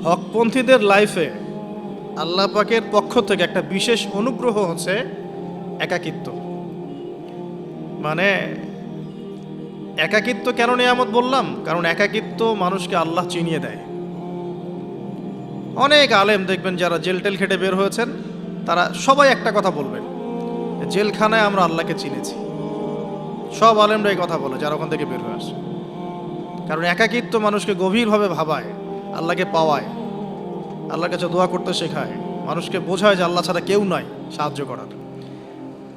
হকপন্থীদের লাইফে আল্লাহ পাকের পক্ষ থেকে একটা বিশেষ অনুগ্রহ হচ্ছে একাকিত্ব। মানে একাকিত্ব কেন নিয়ামত বললাম? কারণ একাকিত্ব মানুষকে আল্লাহ চিনিয়ে দেয়। অনেক আলেম দেখবেন যারা জেল টেল খেটে বের হয়েছেন, তারা সবাই একটা কথা বলবেন, জেলখানায় আমরা আল্লাহকে চিনেছি। সব আলেমরা এই কথা বলে যারা ওখান থেকে বের হয়ে আসে। কারণ একাকিত্ব মানুষকে গভীরভাবে ভাবায়, আল্লাহকে পাওয়ায়, আল্লাহর কাছে দোয়া করতে শেখায়, মানুষকে বোঝায় যে আল্লাহ ছাড়া কেউ নয় সাহায্য করার।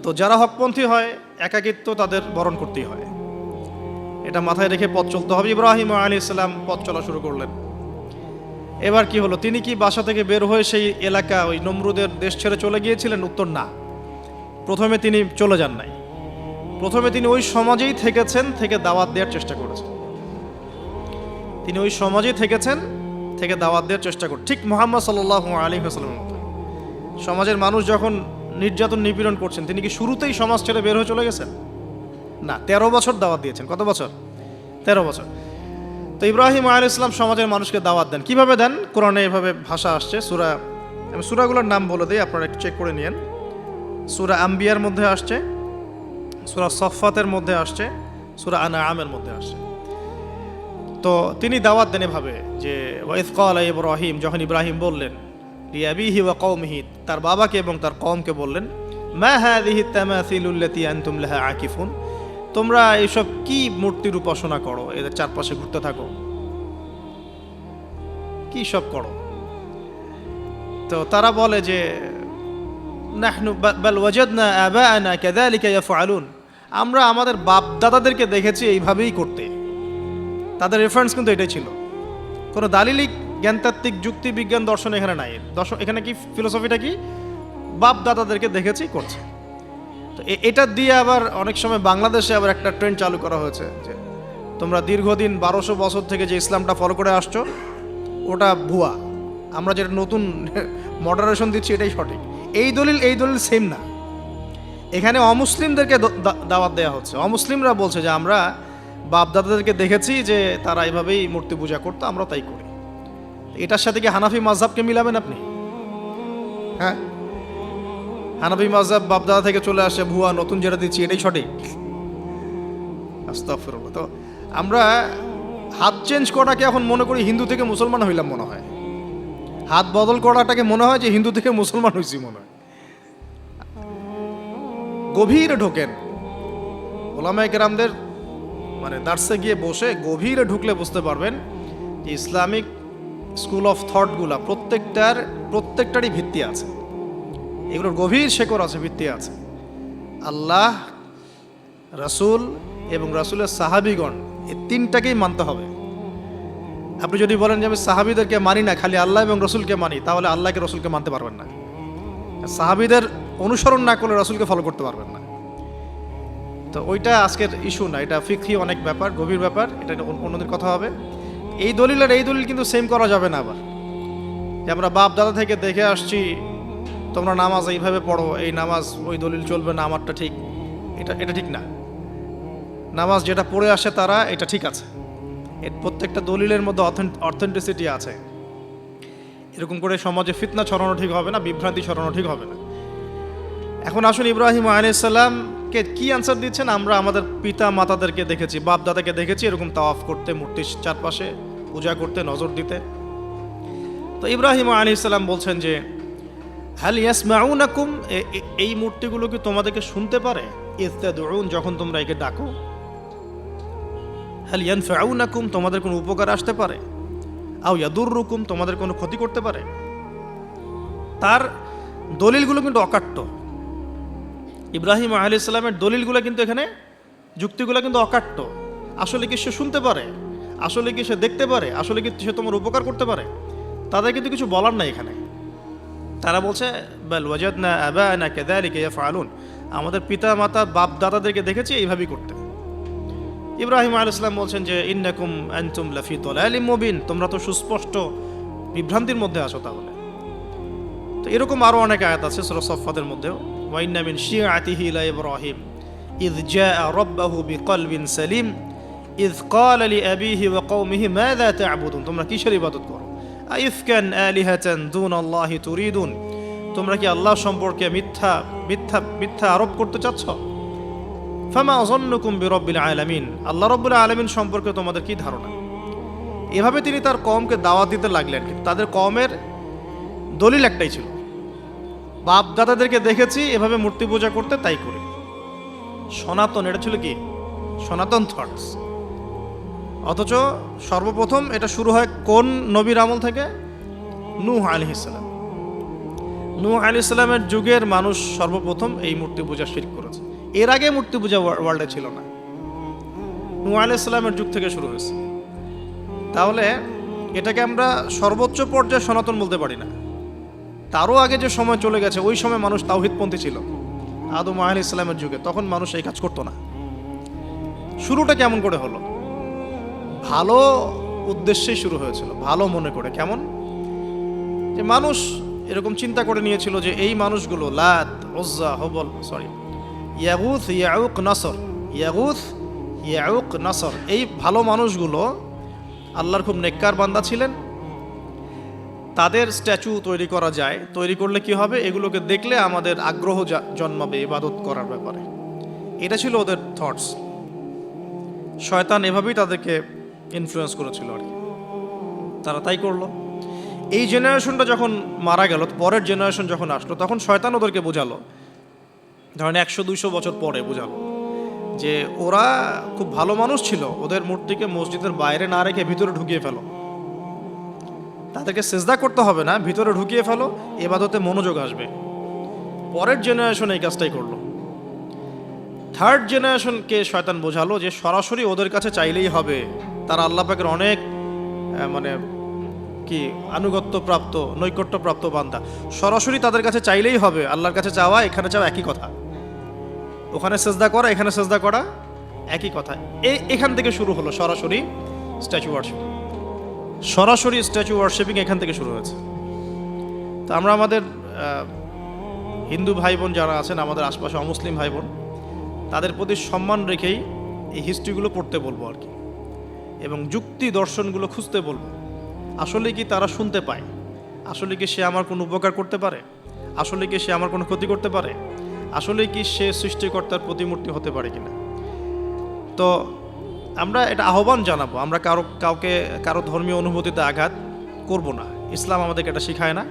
তো যারা হকপন্থী হয়, একাকিত্ব তাদের বরণ করতেই হয়। এটা মাথায় রেখে পথ চলতে হবে। ইব্রাহিম আলাইহিস সালাম পথ চলা শুরু করলেন। এবার কি হলো? তিনি কি বাসা থেকে বের হয়ে সেই এলাকা, ওই নমরুদের দেশ ছেড়ে চলে গিয়েছিলেন? উত্তর না। প্রথমে তিনি চলে যান নাই। প্রথমে তিনি ওই সমাজেই থেকেছেন, থেকে দাওয়াত দেওয়ার চেষ্টা করেছেন। তিনি ওই সমাজেই থেকেছেন, থেকে দাওয়াত দেওয়ার চেষ্টা করেন। ঠিক মুহাম্মদ সাল্লাল্লাহু আলাইহি ওয়াসাল্লামের মতো। সমাজের মানুষ যখন নির্যাতন নিপীড়ন করছেন, তিনি কি শুরুতেই সমাজ ছেড়ে বের হয়ে চলে গেছেন? না, 13 বছর দাওয়াত দিয়েছেন। কত বছর? 13 বছর। তো ইব্রাহিম আলাইহিস সালাম সমাজের মানুষকে দাওয়াত দেন। কিভাবে দেন? কোরআনে এভাবে ভাষা আসছে। আমি সূরাগুলোর নাম বলে দিই, আপনারা একটু চেক করে নিয়েন। সূরা আম্বিয়ার মধ্যে আসছে, সূরা সফফাতের মধ্যে আসছে, সূরা আনআমের মধ্যে আসছে। তো তিনি দাওয়াত দেন এভাবে যে ওয়াইজ ক্বালা ইব্রাহিম, যখন ইব্রাহিম বললেন লিআবিহি ওয়া কওমিহি, তার বাবাকে এবং তার কওমকে বললেন, মা হাযিহি তামাসিলুল্লাতী আনতুম লাহা আকিফুন, তোমরা এইসব কি মূর্তির উপাসনা করো, এদের চারপাশে ঘুরতে থাকো, কি সব করো? তো তারা বলে যে নাহনু বাল ওয়াজাদনা আবাআনা কাযালিকা ইয়াফআলুন, আমরা আমাদের বাপ দাদাদেরকে দেখেছি এইভাবেই করতে। তাদের রেফারেন্স কিন্তু এটাই ছিল। কোনো দালিলিক জ্ঞানতাত্ত্বিক যুক্তি বিজ্ঞান দর্শন এখানে নাই। এখানে কি ফিলোসফিটা কি? বাপ দাদাদেরকে দেখেছি করছে। তো এটা দিয়ে আবার অনেক সময় বাংলাদেশে আবার একটা ট্রেন্ড চালু করা হয়েছে যে তোমরা দীর্ঘদিন 1200 বছর থেকে যে ইসলামটা ফলো করে আসছো ওটা ভুয়া, আমরা যেটা নতুন মডারেশন দিচ্ছি এটাই সঠিক। এই দলিল সেম না। এখানে অমুসলিমদেরকে দাওয়াত দেওয়া হচ্ছে। অমুসলিমরা বলছে যে আমরা বাপ দাদাদেরকে দেখেছি যে তারা এইভাবেই মূর্তি পূজা করতো, আমরা তাই করি। এটার সাথে কি হানাফি মাযহাবকে মিলাবেন আপনি? হ্যাঁ, হানাফি মাযহাব বাপ দাদা থেকে চলে আসে, ভুয়া, নতুন যেটা দিচ্ছি এটাই সঠিক। আস্তাগফিরুল্লাহ। তো আমরা হাত চেঞ্জ করাটাকে এখন মনে করি হিন্দু থেকে মুসলমান হইলাম মনে হয়। হাত বদল করাটাকে মনে হয় যে হিন্দু থেকে মুসলমান হয়েছি মনে হয়। গভীরে ঢোকেন ওলামায়ে কেরামদের, মানে দার্সে গিয়ে বসে গভীরে ঢুকলে বুঝতে পারবেন যে ইসলামিক স্কুল অফ থটগুলা প্রত্যেকটারই ভিত্তি আছে। এগুলোর গভীর শেকড় আছে, ভিত্তি আছে। আল্লাহ, রাসূল এবং রাসূলের সাহাবীগণ, এই তিনটাকেই মানতে হবে। আপনি যদি বলেন যে আমি সাহাবীদেরকে মানি না, খালি আল্লাহ এবং রসুলকে মানি, তাহলে আল্লাহকে রসুলকে মানতে পারবেন না। সাহাবীদের অনুসরণ না করলে রসুলকে ফলো করতে পারবেন না। তো ওইটা আজকের ইস্যু না, এটা ফিকহি অনেক ব্যাপার, গভীর ব্যাপার, এটা অন্যদিন কথা হবে। এই দলিল আর এই দলিল কিন্তু সেম করা যাবে না। আবার যে আমরা বাপ দাদা থেকে দেখে আসছি তোমরা নামাজ এইভাবে পড়ো, এই নামাজ ওই দলিল চলবে না, আমারটা ঠিক, এটা ঠিক না। নামাজ যেটা পড়ে আসে তারা এটা ঠিক আছে, এর প্রত্যেকটা দলিলের মধ্যে অথেন্টিসিটি আছে। এরকম করে সমাজে ফিতনা ছড়ানো ঠিক হবে না, বিভ্রান্তি ছড়ানো ঠিক হবে না। এখন আসুন ইব্রাহিম আলাইহিস সালামকে কি আনসার দিচ্ছেন? আমরা আমাদের পিতা মাতাদেরকে দেখেছি, বাপ দাদাকে দেখেছি এরকম তাওয়াফ করতে, মূর্তির চারপাশে পূজা করতে, নজর দিতে। তো ইব্রাহিম আলাইহিস সালাম বলছেন যে হাল ইয়াসমাউনাকুম, এই মূর্তিগুলো কি তোমাদেরকে শুনতে পারে? ইয তাদউন, যখন তোমরা একে ডাকো। হাল ইয়ানফাউনাকুম, তোমাদের কোনো উপকার আসতে পারে? আও ইয়াদুররুকুম, তোমাদের কোনো ক্ষতি করতে পারে? তার দলিলগুলো কিন্তু অকাট্য। ইব্রাহিম আলাইহিস সালামের দলিলগুলো কিন্তু এখানে, যুক্তিগুলো কিন্তু অকাট্য। আসলে কি সে শুনতে পারে? আসলে কি সে দেখতে পারে? আসলে কি সে তোমার উপকার করতে পারে? তাদের কিন্তু কিছু বলার নাই এখানে। তারা বলছে বাল ওয়াজাদনা আবাআনা কাযালিকা ইয়াফআলুন, আমাদের পিতা মাতা বাপ দাদাদেরকে দেখেছি এইভাবেই করতে। ইব্রাহিম আলাইহিস সালাম বলছেন যে ইন্নাকুম আনতুম লাফি দালালিম মুবিন, তোমরা তো সুস্পষ্ট বিভ্রান্তির মধ্যে আছো। তাহলে তো এরকম আরো অনেক আয়াত আছে সূরা সফফাতের মধ্যেও, ওয়া ইন্না মিন শিআতিহি লা ইব্রাহিম ইয জাআ রাব্বাহু বিকলবিন সালিম ইয ক্বালা লিআবিহি ওয়া কওমিহি মাযা তা'বুদুন, তোমরা কিসের ইবাদত করো? আইফকান আলিহাতান দুনাল্লাহি তুরিদুন, তোমরা কি আল্লাহ সম্পর্কে মিথ্যা মিথ্যা মিথ্যা আরোপ করতে চাচ্ছ? ফামা যন্নুকুম বিরাব্বিল আলামিন, আল্লাহ রাব্বুল আলামিন সম্পর্কে তোমাদের কি ধারণা? এভাবে তিনি তার কওমকে দাওয়াত দিতে লাগলেন। কিন্তু তাদের কওমের দলিল একটাই ছিল, বাপ দাদাদেরকে দেখেছি এভাবে মূর্তি পূজা করতে, তাই করি। সনাতন, এটা ছিল কি সনাতন থটস। অথচ সর্বপ্রথম এটা শুরু হয় কোন নবীর আমল থেকে? নূহ আলাইহিস সালাম। নূহ আলাইহিস সালামের যুগের মানুষ সর্বপ্রথম এই মূর্তি পূজা শিরক করেছে। এর আগে মূর্তি পূজা ওয়ার্ল্ডে ছিল না, নূহ আলাইহিস সালামের যুগ থেকে শুরু হয়েছে। তাহলে এটাকে আমরা সর্বোচ্চ পর্যায়ে সনাতন বলতে পারি না। তারও আগে যে সময় চলে গেছে, ওই সময় মানুষ তাওহীদপন্থী ছিল। আদম আলাইহিস সালামের যুগে তখন মানুষ এই কাজ করতো না। শুরুটা কেমন করে হলো? ভালো উদ্দেশ্যেই শুরু হয়েছিল, ভালো মনে করে। কেমন? যে মানুষ এরকম চিন্তা করে নিয়েছিল যে এই মানুষগুলো লাত, উজ্জা, হবল, ইয়াগুথ, ইয়াউক, নাসর, ইয়াগুথ, ইয়াউক, নাসর, এই ভালো মানুষগুলো আল্লাহর খুব নেককার বান্দা ছিলেন। তাদের স্ট্যাচু তৈরি করা যায়, তৈরি করলে কি হবে? এগুলোকে দেখলে আমাদের আগ্রহ জন্মাবে ইবাদত করার ব্যাপারে। এটা ছিল ওদের থটস। শয়তান এভাবেই তাদেরকে ইনফ্লুয়েন্স করেছিল আর কি। তারা তাই করলো। এই জেনারেশনটা যখন মারা গেল, পরের জেনারেশন যখন আসলো, তখন শয়তান ওদেরকে বোঝালো, ধরেন 100-200 বছর পরে বোঝালো যে ওরা খুব ভালো মানুষ ছিল, ওদের মূর্তিকে মসজিদের বাইরে না রেখে ভিতরে ঢুকিয়ে ফেলো। তাদেরকে সেজদা করতে হবে না, ভিতরে ঢুকিয়ে ফেলো, ইবাদতে মনোযোগ আসবে। পরের জেনারেশন এই কাজটাই করলো। থার্ড জেনারেশনকে শয়তান বোঝালো যে সরাসরি ওদের কাছে চাইলেই হবে, তারা আল্লাহ পাকের অনেক মানে কি আনুগত্য প্রাপ্ত, নৈকট্য প্রাপ্ত বান্দা, সরাসরি তাদের কাছে চাইলেই হবে। আল্লাহর কাছে চাওয়া, এখানে চাওয়া একই কথা, ওখানে সেজদা করা, এখানে সেজদা করা একই কথা। এখান থেকে শুরু হলো সরাসরি স্ট্যাচু ওয়ার্শিপ। সরাসরি স্ট্যাচু ওয়ার্শিপিং এখান থেকে শুরু হয়েছে। তো আমরা আমাদের হিন্দু ভাই বোন যারা আছেন, আমাদের আশপাশে অমুসলিম ভাই বোন, তাদের প্রতি সম্মান রেখেই এই হিস্ট্রিগুলো পড়তে বলবো আর কি, এবং যুক্তি দর্শনগুলো খুঁজতে বলবো। আসলে কি তারা শুনতে পায়? আসলে কি সে আমার কোনো উপকার করতে পারে? আসলে কি সে আমার কোনো ক্ষতি করতে পারে? আসলে কি সে সৃষ্টিকর্তার প্রতিমূর্তি হতে পারে কিনা? তো আমরা এটা আহ্বান জানাবো, আমরা কারো ধর্মীয় অনুভূতিতে আঘাত করব না। ইসলাম আমাদেরকে এটা শিখায় না।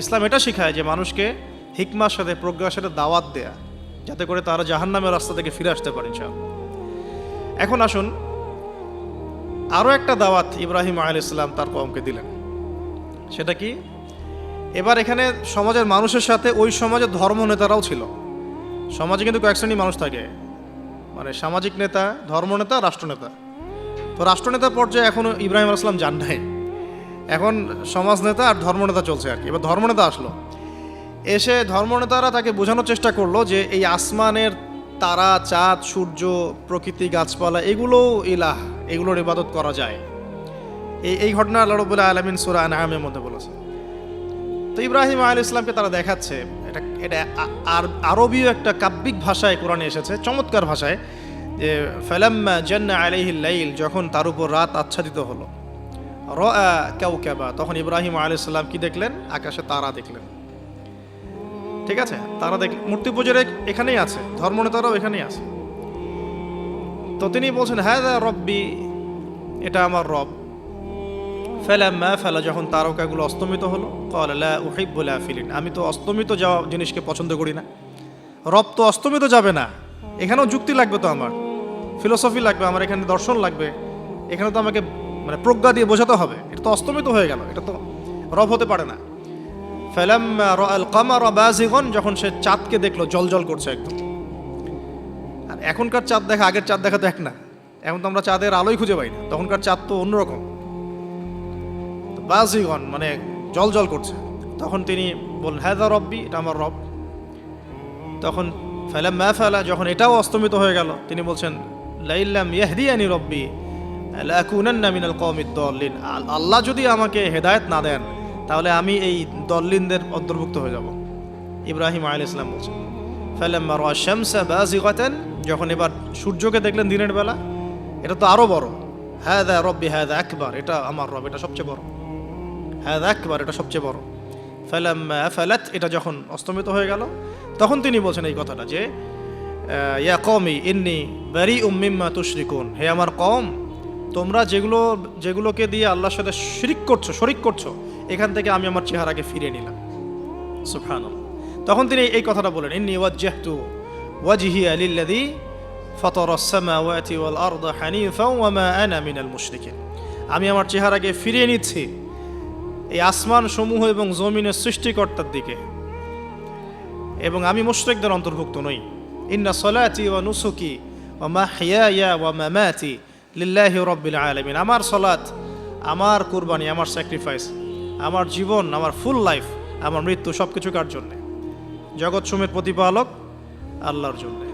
ইসলাম এটা শিখায় যে মানুষকে হিকমার সাথে, প্রজ্ঞার সাথে দাওয়াত দেয়া, যাতে করে তারা জাহান্নামের রাস্তা থেকে ফিরে আসতে পারে ইনশাআল্লাহ। এখন আসুন, আরও একটা দাওয়াত ইব্রাহিম আলাইহিস সালাম তার কওমকে দিলেন। সেটা কি? এবার এখানে সমাজের মানুষের সাথে ওই সমাজের ধর্ম নেতারাও ছিল। সমাজে কিন্তু কয়েক শ্রেণীর মানুষ থাকে, মানে সামাজিক নেতা, ধর্মনেতা, রাষ্ট্রনেতা। তো রাষ্ট্রনেতা পর্যায়ে এখনও ইব্রাহিম আলাইহিস সালাম যান নাই, এখন সমাজ নেতা আর ধর্মনেতা চলছে আর কি। এবার ধর্মনেতা আসলো, এসে ধর্মনেতারা তাকে বোঝানোর চেষ্টা করলো যে এই আসমানের তারা, চাঁদ, সূর্য, প্রকৃতি, গাছপালা, এগুলো ইলাহ, এগুলোর ইবাদত করা যায়। এই ঘটনা আল্লাহ রাব্বুল আলামিন সূরা আনআমের মধ্যে বলেছে। তো ইব্রাহিম আলাইহিস সালামকে তারা দেখাচ্ছে, এটা আরবীয় একটা কাব্যিক ভাষায় কোরআনে এসেছে, চমৎকার ভাষায়, যে ফালাম্মা জান্না আলাইহিল লাইল, যখন তার উপর রাত আচ্ছাদিত হলো, রাআ কাওকাবা, তখন ইব্রাহিম আলাইহিস সালাম কি দেখলেন? আকাশে তারা দেখলেন। ঠিক আছে, তারা মূর্তি পূজার এখানেই আছে, ধর্মনেতারাও এখানেই আছে। তো তিনি বলছেন হাযা রব্বি, এটা আমার রব। ফালাম্মা ফালা, যখন তারকাগুলো অস্তমিত হলো, ক্বালা লা উহিব্বুল আফিলিন, আমি তো অস্তমিত যাওয়া জিনিসকে পছন্দ করি না। রব তো অস্তমিত যাবে না, এখানেও যুক্তি লাগবে, তো আমার ফিলোসফি লাগবে, আমার এখানে দর্শন লাগবে, এখানে তো আমাকে মানে প্রজ্ঞা দিয়ে বোঝাতে হবে। এটা তো অস্তমিত হয়ে গেল, এটা তো রব হতে পারে না। ফালাম্মা রাআল কামারা বাযিগান, যখন সে চাঁদকে দেখলো জলজল করছে একদম। আর এখনকার চাঁদ দেখা আগের চাঁদ দেখা তো এক না, এখন তো আমরা চাঁদের আলোই খুঁজে পাই না, তখনকার চাঁদ তো অন্যরকম। বাযিগান মানে জলজল করছে। তখন তিনি বললেন হাযা রব্বি, এটা আমার রব। তখন ফালাম্মা ফালা, যখন এটাও অস্তমিত হয়ে গেল, তিনি বলছেন লাইল্লাম ইয়াহদিয়ানি রব্বি লাকুনান্না মিনাল কওমিদ দাল্লিন, আল্লাহ যদি আমাকে হেদায়েত না দেন তাহলে আমি এই দল্লিনদের অন্তর্ভুক্ত হয়ে যাব। ইব্রাহিম আলাইহিস সালাম বলছেন ফালাম্মা রাআ শামসা বাযিগাতান, যখন এবার সূর্যকে দেখলেন দিনের বেলা, এটা তো আরো বড়, হাযা রব্বি হাযা আকবার, এটা আমার রব, এটা সবচেয়ে বড়। হাদা আকবার, এটা সবচেয়ে বড়। ফালাম্মা আফালাত, এটা যখন অস্তমিত হয়ে গেল তখন তিনি বলছেন এই কথাটা যে ইয়া কওমি ইন্নী বারিউম মিম্মা তুশরিকুন, হে আমার কওম, তোমরা যেগুলোকে দিয়ে আল্লাহর সাথে শরিক করছো এখান থেকে আমি আমার চেহারাকে ফিরিয়ে নিলাম। সুবহানাল্লাহ। তখন তিনি এই কথাটা বলেন, ইন্নী ওয়াজ্জাহতু ওয়াজহিয়া লিল্লাযী ফাতারাস সামাওয়াতি ওয়াল আরদা হানিফাও ওয়া মা আনা মিনাল মুশরিকিন, আমি আমার চেহারাকে ফিরিয়ে নিচ্ছি এই আসমান সমূহ এবং জমিনের সৃষ্টিকর্তার দিকে, এবং আমি মুশরিকদের অন্তর্ভুক্ত নই। ইন্না সলাতি ওয়া নুসুকি ওয়া মাহইয়ায়া ওয়া মামাতি লিল্লাহি রাব্বিল আলামিন, আমার সলাত, আমার কুরবানি, আমার স্যাক্রিফাইস, আমার জীবন, আমার ফুল লাইফ, আমার মৃত্যু সবকিছু কার জন্যে? জগৎ সমূহের প্রতিপালক আল্লাহর জন্যে।